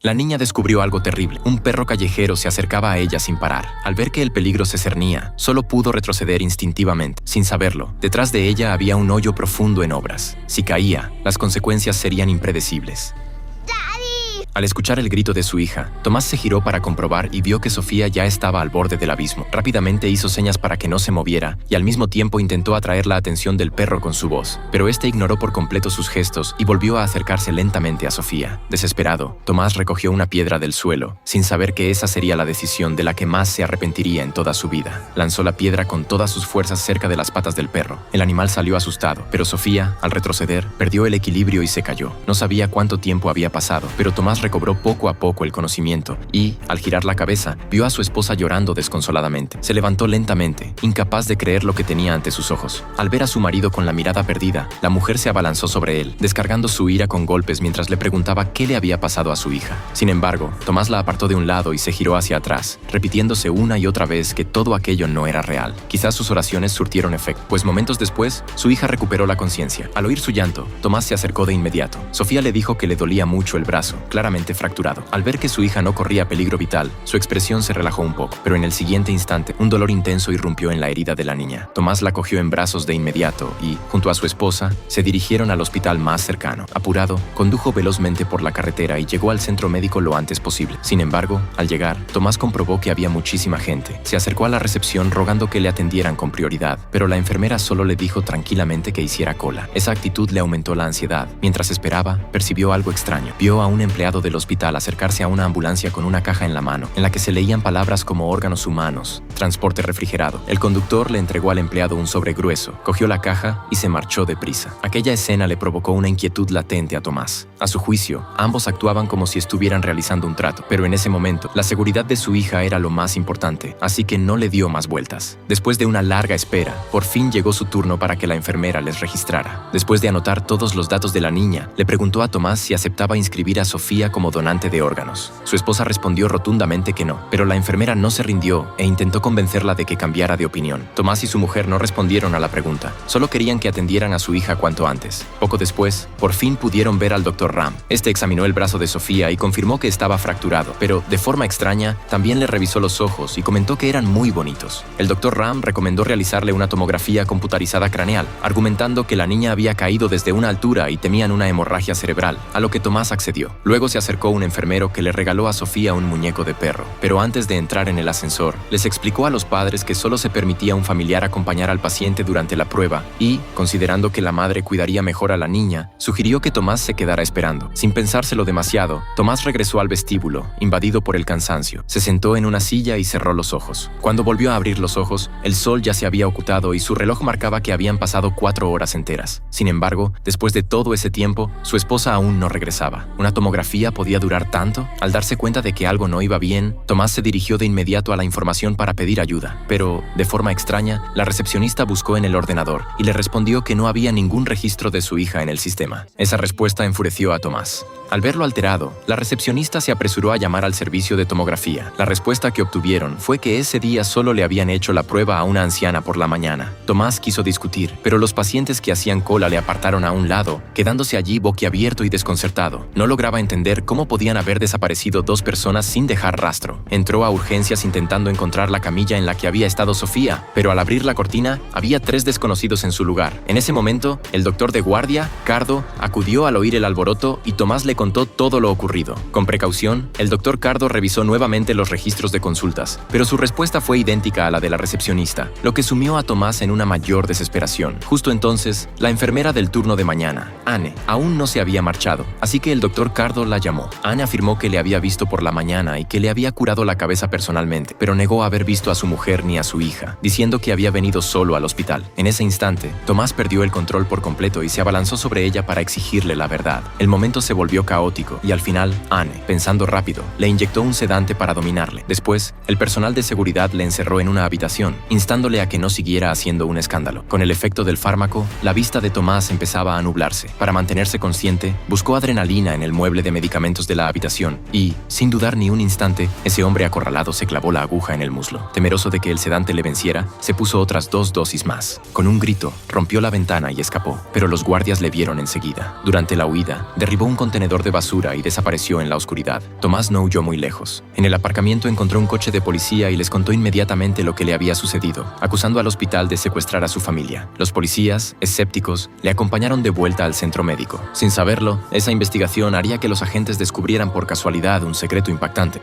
La niña descubrió algo terrible. Un perro callejero se acercaba a ella sin parar. Al ver que el peligro se cernía, solo pudo retroceder instintivamente. Sin saberlo, detrás de ella había un hoyo profundo en obras. Si caía, las consecuencias serían impredecibles. Al escuchar el grito de su hija, Tomás se giró para comprobar y vio que Sofía ya estaba al borde del abismo. Rápidamente hizo señas para que no se moviera y al mismo tiempo intentó atraer la atención del perro con su voz. Pero este ignoró por completo sus gestos y volvió a acercarse lentamente a Sofía. Desesperado, Tomás recogió una piedra del suelo, sin saber que esa sería la decisión de la que más se arrepentiría en toda su vida. Lanzó la piedra con todas sus fuerzas cerca de las patas del perro. El animal salió asustado, pero Sofía, al retroceder, perdió el equilibrio y se cayó. No sabía cuánto tiempo había pasado, pero Tomás recobró poco a poco el conocimiento y, al girar la cabeza, vio a su esposa llorando desconsoladamente. Se levantó lentamente, incapaz de creer lo que tenía ante sus ojos. Al ver a su marido con la mirada perdida, la mujer se abalanzó sobre él, descargando su ira con golpes mientras le preguntaba qué le había pasado a su hija. Sin embargo, Tomás la apartó de un lado y se giró hacia atrás, repitiéndose una y otra vez que todo aquello no era real. Quizás sus oraciones surtieron efecto, pues momentos después, su hija recuperó la conciencia. Al oír su llanto, Tomás se acercó de inmediato. Sofía le dijo que le dolía mucho el brazo, claramente fracturado. Al ver que su hija no corría peligro vital, su expresión se relajó un poco, pero en el siguiente instante, un dolor intenso irrumpió en la herida de la niña. Tomás la cogió en brazos de inmediato y, junto a su esposa, se dirigieron al hospital más cercano. Apurado, condujo velozmente por la carretera y llegó al centro médico lo antes posible. Sin embargo, al llegar, Tomás comprobó que había muchísima gente. Se acercó a la recepción rogando que le atendieran con prioridad, pero la enfermera solo le dijo tranquilamente que hiciera cola. Esa actitud le aumentó la ansiedad. Mientras esperaba, percibió algo extraño. Vio a un empleado del hospital acercarse a una ambulancia con una caja en la mano, en la que se leían palabras como órganos humanos, transporte refrigerado. El conductor le entregó al empleado un sobre grueso, cogió la caja y se marchó deprisa. Aquella escena le provocó una inquietud latente a Tomás. A su juicio, ambos actuaban como si estuvieran realizando un trato, pero en ese momento, la seguridad de su hija era lo más importante, así que no le dio más vueltas. Después de una larga espera, por fin llegó su turno para que la enfermera les registrara. Después de anotar todos los datos de la niña, le preguntó a Tomás si aceptaba inscribir a Sofía como donante de órganos. Su esposa respondió rotundamente que no, pero la enfermera no se rindió e intentó convencerla de que cambiara de opinión. Tomás y su mujer no respondieron a la pregunta, solo querían que atendieran a su hija cuanto antes. Poco después, por fin pudieron ver al Dr. Ram. Este examinó el brazo de Sofía y confirmó que estaba fracturado, pero, de forma extraña, también le revisó los ojos y comentó que eran muy bonitos. El Dr. Ram recomendó realizarle una tomografía computarizada craneal, argumentando que la niña había caído desde una altura y temían una hemorragia cerebral, a lo que Tomás accedió. Luego se acercó un enfermero que le regaló a Sofía un muñeco de perro, pero antes de entrar en el ascensor, les explicó a los padres que solo se permitía a un familiar acompañar al paciente durante la prueba y, considerando que la madre cuidaría mejor a la niña, sugirió que Tomás se quedara esperando. Sin pensárselo demasiado, Tomás regresó al vestíbulo, invadido por el cansancio. Se sentó en una silla y cerró los ojos. Cuando volvió a abrir los ojos, el sol ya se había ocultado y su reloj marcaba que habían pasado 4 horas enteras. Sin embargo, después de todo ese tiempo, su esposa aún no regresaba. ¿Una tomografía podía durar tanto? Al darse cuenta de que algo no iba bien, Tomás se dirigió de inmediato a la información para pedir ayuda. Pero, de forma extraña, la recepcionista buscó en el ordenador y le respondió que no había ningún registro de su hija en el sistema. Esa respuesta enfureció a Tomás. Al verlo alterado, la recepcionista se apresuró a llamar al servicio de tomografía. La respuesta que obtuvieron fue que ese día solo le habían hecho la prueba a una anciana por la mañana. Tomás quiso discutir, pero los pacientes que hacían cola le apartaron a un lado, quedándose allí boquiabierto y desconcertado. No lograba entender cómo podían haber desaparecido 2 personas sin dejar rastro. Entró a urgencias intentando encontrar la camilla en la que había estado Sofía, pero al abrir la cortina, había 3 desconocidos en su lugar. En ese momento, el doctor de guardia, Cardo, acudió al oír el alboroto y Tomás le contó todo lo ocurrido. Con precaución, el doctor Cardo revisó nuevamente los registros de consultas, pero su respuesta fue idéntica a la de la recepcionista, lo que sumió a Tomás en una mayor desesperación. Justo entonces, la enfermera del turno de mañana, Anne, aún no se había marchado, así que el doctor Cardo la llamó. Anne afirmó que le había visto por la mañana y que le había curado la cabeza personalmente, pero negó haber visto a su mujer ni a su hija, diciendo que había venido solo al hospital. En ese instante, Tomás perdió el control por completo y se abalanzó sobre ella para exigirle la verdad. El momento se volvió caótico y al final, Anne, pensando rápido, le inyectó un sedante para dominarle. Después, el personal de seguridad le encerró en una habitación, instándole a que no siguiera haciendo un escándalo. Con el efecto del fármaco, la vista de Tomás empezaba a nublarse. Para mantenerse consciente, buscó adrenalina en el mueble de medicamentos medicamentos de la habitación y, sin dudar ni un instante, ese hombre acorralado se clavó la aguja en el muslo. Temeroso de que el sedante le venciera, se puso otras 2 dosis más. Con un grito, rompió la ventana y escapó, pero los guardias le vieron enseguida. Durante la huida, derribó un contenedor de basura y desapareció en la oscuridad. Tomás no huyó muy lejos. En el aparcamiento encontró un coche de policía y les contó inmediatamente lo que le había sucedido, acusando al hospital de secuestrar a su familia. Los policías, escépticos, le acompañaron de vuelta al centro médico. Sin saberlo, esa investigación haría que los agentes descubrieran por casualidad un secreto impactante.